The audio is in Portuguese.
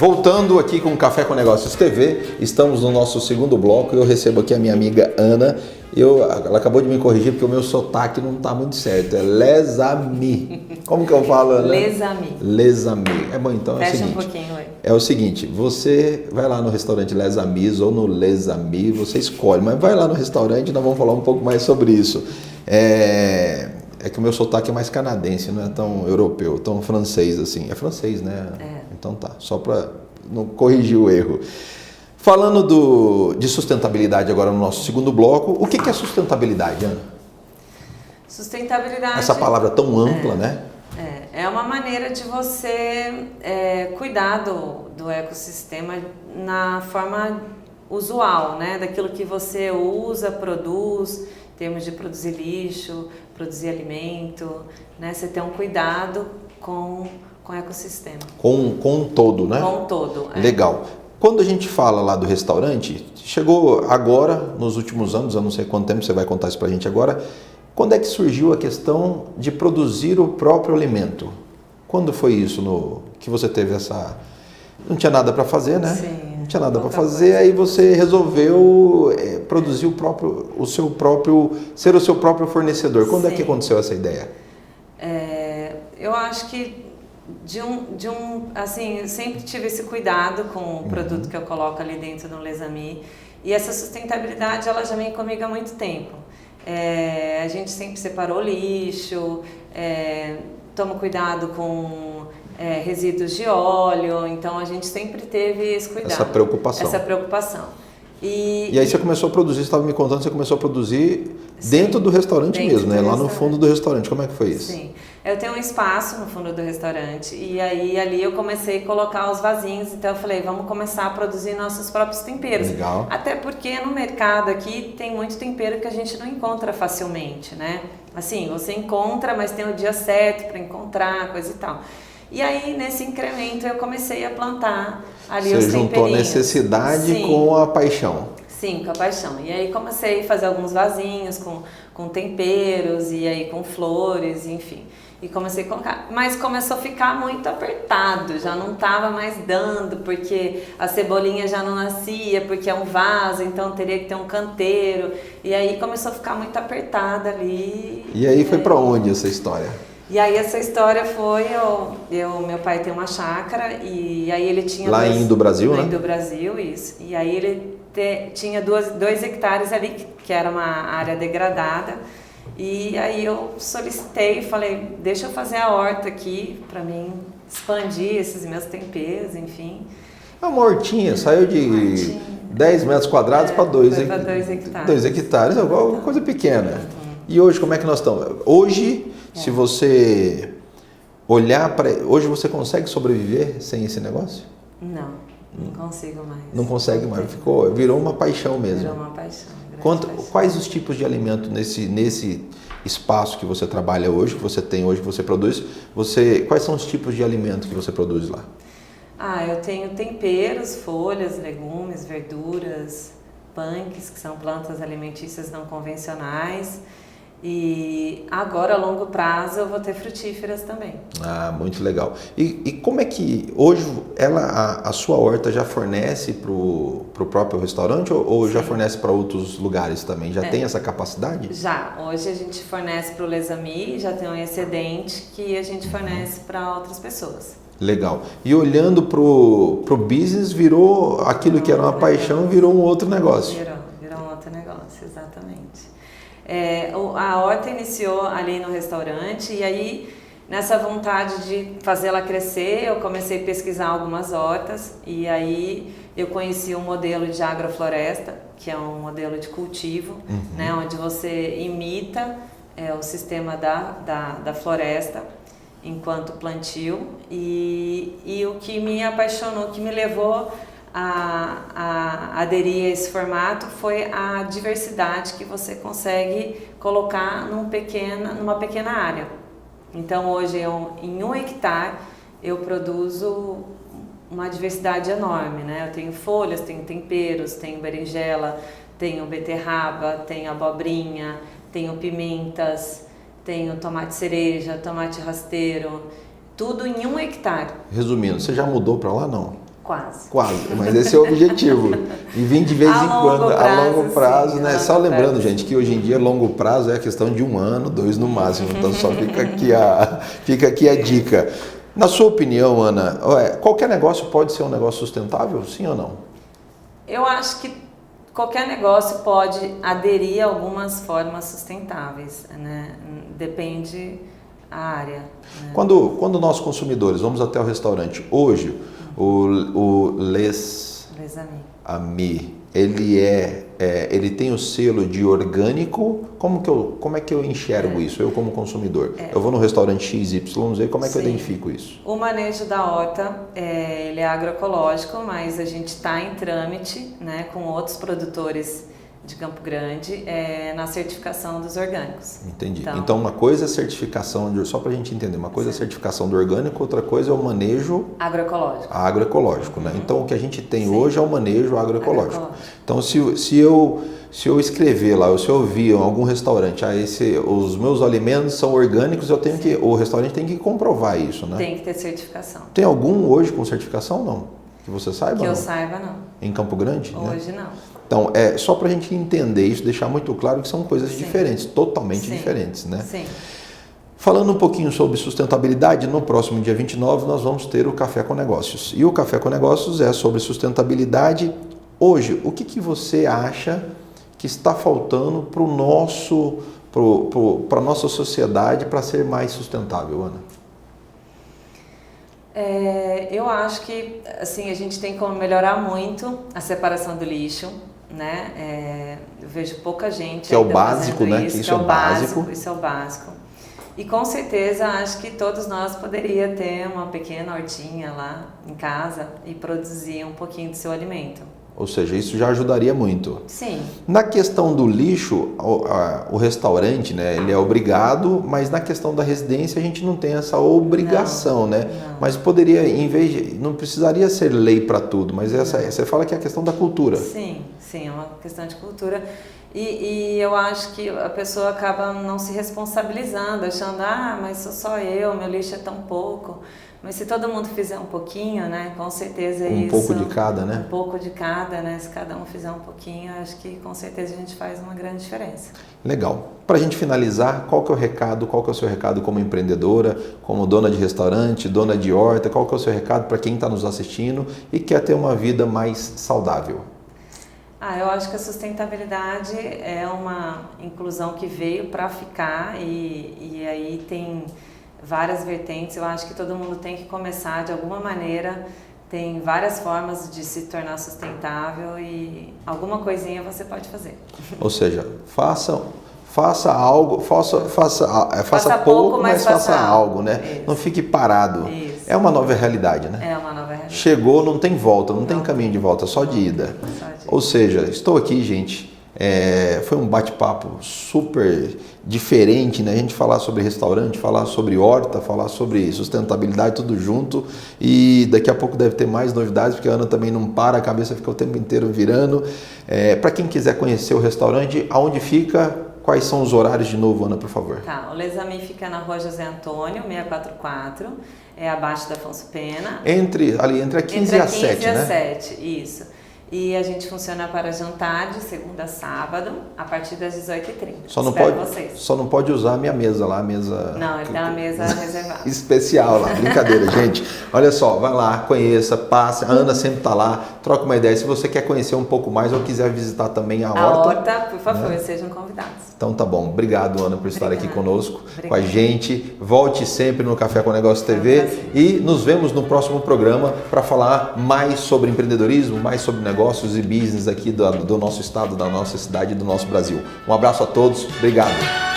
Voltando aqui com Café com Negócios TV, estamos no nosso segundo bloco. Eu recebo aqui a minha amiga Ana. Ela acabou de me corrigir porque o meu sotaque não está muito certo. É Les Amis. Como que eu falo, Ana? Les Amis. Les Amis. É bom, então é o seguinte. Um pouquinho aí. É o seguinte, você vai lá no restaurante Les Amis ou no Les Amis, você escolhe, mas vai lá no restaurante e nós vamos falar um pouco mais sobre isso. É que o meu sotaque é mais canadense, não é tão europeu, tão francês assim. É francês, né? Então tá, só para não corrigir o erro. Falando de sustentabilidade agora no nosso segundo bloco, o que é sustentabilidade, Ana? Sustentabilidade... Essa palavra tão ampla, né? É uma maneira de você cuidar do ecossistema na forma usual, né? Daquilo que você usa, produz, em termos de produzir lixo, produzir alimento, né? Você ter um cuidado com o ecossistema. Com um todo, né? Com um todo. Legal. Quando a gente fala lá do restaurante, chegou agora, nos últimos anos, eu não sei quanto tempo você vai contar isso pra gente agora, quando é que surgiu a questão de produzir o próprio alimento? Quando foi isso que você teve essa... Não tinha nada para fazer, né? Sim. Não tinha nada para fazer, aí você resolveu produzir ser o seu próprio fornecedor. Quando é que aconteceu essa ideia? Eu acho que assim, eu sempre tive esse cuidado com o produto que eu coloco ali dentro do Les Amis. E essa sustentabilidade, ela já vem comigo há muito tempo. A gente sempre separou lixo, toma cuidado com resíduos de óleo, então a gente sempre teve esse cuidado. Essa preocupação. E aí você começou a produzir, você estava me contando, você começou a produzir dentro do restaurante mesmo, né? Lá no fundo do restaurante. Como é que foi isso? Sim. Eu tenho um espaço no fundo do restaurante e aí ali eu comecei a colocar os vasinhos, então eu falei, vamos começar a produzir nossos próprios temperos. Legal. Até porque no mercado aqui tem muito tempero que a gente não encontra facilmente, né? Assim, você encontra, mas tem o dia certo para encontrar, coisa e tal. E aí, nesse incremento, eu comecei a plantar ali os temperinhos. Você juntou a necessidade com a paixão. Sim, com a paixão. E aí comecei a fazer alguns vasinhos com temperos e aí com flores, enfim. E comecei a colocar, mas começou a ficar muito apertado, já não estava mais dando, porque a cebolinha já não nascia, porque é um vaso, então teria que ter um canteiro. E aí começou a ficar muito apertada ali. E aí foi para onde essa história? E aí essa história foi, meu pai tem uma chácara e aí ele tinha... Lá em do Brasil, né? Lá em do Brasil, isso. E aí ele tinha 2 hectares ali, que era uma área degradada. E aí eu solicitei e falei, deixa eu fazer a horta aqui para mim expandir esses meus temperos, enfim. Uma hortinha, saiu de 10 metros quadrados para 2 hectares. 2 hectares, é uma coisa pequena. E hoje, como é que nós estamos? Hoje, se você olhar para... Hoje você consegue sobreviver sem esse negócio? Não consigo mais. Não consegue mais, virou uma paixão mesmo. Virou uma paixão. Quais os tipos de alimento nesse espaço que você trabalha hoje, que você tem hoje, que você produz? Quais são os tipos de alimento que você produz lá? Eu tenho temperos, folhas, legumes, verduras, punks, que são plantas alimentícias não convencionais. E agora, a longo prazo, eu vou ter frutíferas também. Muito legal. E como é que hoje a sua horta já fornece para o próprio restaurante ou já fornece para outros lugares também? Já tem essa capacidade? Já. Hoje a gente fornece para o Les Amis, já tem um excedente que a gente fornece para outras pessoas. Legal. E olhando pro business, virou aquilo que era uma paixão, virou um outro negócio. Virou um outro negócio, exatamente. A horta iniciou ali no restaurante e aí nessa vontade de fazê-la crescer eu comecei a pesquisar algumas hortas e aí eu conheci um modelo de agrofloresta, que é um modelo de cultivo, né, onde você imita o sistema da floresta enquanto plantio e o que me apaixonou, que me levou a aderir a esse formato foi a diversidade que você consegue colocar numa pequena área. Então hoje em 1 hectare eu produzo uma diversidade enorme, né? Eu tenho folhas, tenho temperos, tenho berinjela, tenho beterraba, tenho abobrinha, tenho pimentas, tenho tomate cereja, tomate rasteiro, tudo em 1 hectare. Resumindo, você já mudou para lá, não? Quase. Quase, mas esse é o objetivo. E vir de vez em quando, a longo prazo, né? Só lembrando, gente, que hoje em dia longo prazo é a questão de 1 ano, 2 no máximo. Então só fica aqui a dica. Na sua opinião, Ana, qualquer negócio pode ser um negócio sustentável, sim ou não? Eu acho que qualquer negócio pode aderir a algumas formas sustentáveis, né? Depende a área. Né? Quando nós consumidores vamos até o restaurante, hoje o Les Amis, ele tem o selo de orgânico. Como é que eu enxergo isso, eu como consumidor? Eu vou no restaurante XYZ, como é que eu identifico isso? O manejo da horta, ele é agroecológico, mas a gente está em trâmite, né, com outros produtores de Campo Grande, na certificação dos orgânicos. Entendi. Então uma coisa é certificação, só para a gente entender, uma coisa é a certificação do orgânico, outra coisa é o manejo agroecológico, né? Então o que a gente tem hoje é o manejo agroecológico. Então se eu escrever lá, ou se eu vir em algum restaurante, os meus alimentos são orgânicos, o restaurante tem que comprovar isso, né? Tem que ter certificação. Tem algum hoje com certificação, não? Que você saiba? Que eu saiba, não. Em Campo Grande? Hoje, né? não. Então, só para a gente entender isso, deixar muito claro que são coisas diferentes, totalmente diferentes, né? Sim. Falando um pouquinho sobre sustentabilidade, no próximo dia 29 nós vamos ter o Café com Negócios. E o Café com Negócios é sobre sustentabilidade. Hoje, o que você acha que está faltando para a nossa sociedade para ser mais sustentável, Ana? Eu acho que assim, a gente tem como melhorar muito a separação do lixo, né? Eu vejo pouca gente que é o básico, né? Isso é o básico. E com certeza acho que todos nós poderíamos ter uma pequena hortinha lá em casa e produzir um pouquinho do seu alimento. Ou seja, isso já ajudaria muito. Sim. Na questão do lixo, o restaurante, né, ele é obrigado, mas na questão da residência a gente não tem essa obrigação, né? Não. Mas poderia, não precisaria ser lei para tudo, mas você fala que é a questão da cultura. Sim, é uma questão de cultura. E eu acho que a pessoa acaba não se responsabilizando, achando, mas sou só eu, meu lixo é tão pouco. Mas se todo mundo fizer um pouquinho, né, com certeza Um pouco de cada, né? Um pouco de cada, né? Se cada um fizer um pouquinho, acho que com certeza a gente faz uma grande diferença. Legal. Para a gente finalizar, qual que é o seu recado como empreendedora, como dona de restaurante, dona de horta, qual que é o seu recado para quem está nos assistindo e quer ter uma vida mais saudável? Eu acho que a sustentabilidade é uma inclusão que veio para ficar e aí tem várias vertentes. Eu acho que todo mundo tem que começar de alguma maneira. Tem várias formas de se tornar sustentável e alguma coisinha você pode fazer. Ou seja, faça algo, faça pouco, mas faça algo, né? Isso. Não fique parado. Isso. É uma nova realidade, né? É uma nova realidade. Chegou, não tem volta, não tem caminho de volta, só de ida. Ou seja, estou aqui, gente. Foi um bate-papo super diferente, né? A gente falar sobre restaurante, falar sobre horta, falar sobre sustentabilidade, tudo junto. E daqui a pouco deve ter mais novidades, porque a Ana também não para, a cabeça fica o tempo inteiro virando. Para quem quiser conhecer o restaurante, aonde fica? Quais são os horários de novo, Ana, por favor? O Les Amis fica na Rua José Antônio, 644, abaixo da Afonso Pena. Entre a 15 e a 7, né? Entre a 15 e a 7, isso. E a gente funciona para jantar de segunda a sábado, a partir das 18h30. Só não pode usar a minha mesa lá, a mesa... Não, ele tem uma mesa reservada. Especial lá, brincadeira, gente. Olha só, vai lá, conheça, passe, a Ana sempre está lá, troca uma ideia. Se você quer conhecer um pouco mais ou quiser visitar também a horta... A horta, por favor, né? Sejam convidados. Então tá bom, obrigado, Ana, por estar aqui conosco, com a gente. Volte sempre no Café com Negócio TV e nos vemos no próximo programa para falar mais sobre empreendedorismo, mais sobre negócios e business aqui do nosso estado, da nossa cidade e do nosso Brasil. Um abraço a todos, obrigado.